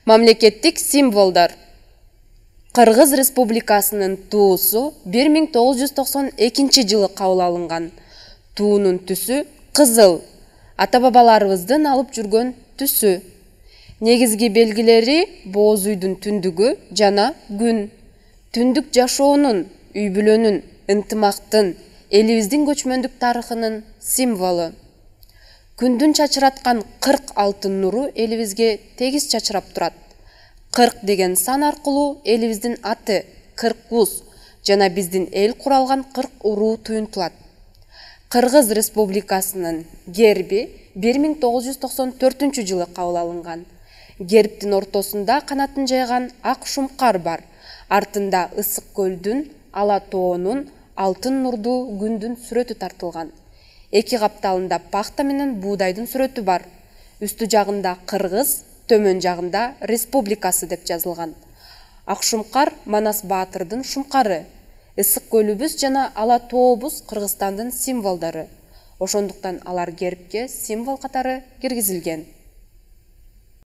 Мамлекеттик символдар. Кыргыз Республикасынын туусу 1992 жылы кабыл алынган. Туунун түсү кызыл. Ата-бабаларыбыздын алып жүргөн түсү. Негизги белгилери Бооз үйдүн түндүгү жана күн. Түндүк жашоонун, үй бүлөнүн, ынтымактын, элибиздин көчмөндүк тарыхынын символу. Күндүн чачыраткан 40 алтын нуру элибизге тегиз чачырап турат. 40 деген сан аркылуу элибиздин аты 40 жана биздин эл куралган 40 уруу туюнтулат. Кыргыз Республикасынын герби 1994 жылы кабыл алынган. Гербтин ортосунда канатын жайган ак шумкар бар. Артында Ысык көлдүн, Ала тоонун, алтын нурдуу күндүн сүрөтү тартылган. Эки капталында пахта менен буудайдын сүрөтү бар. Үстү жагында Кыргыз, төмөн жагында Республикасы деп жазылган. Ак шумкар Манас Баатырдын шумкары. Ысык көлүбүз жана Ала тообуз Кыргызстандын символдору. Ошондуктан алар гербке символ катары киргизилген.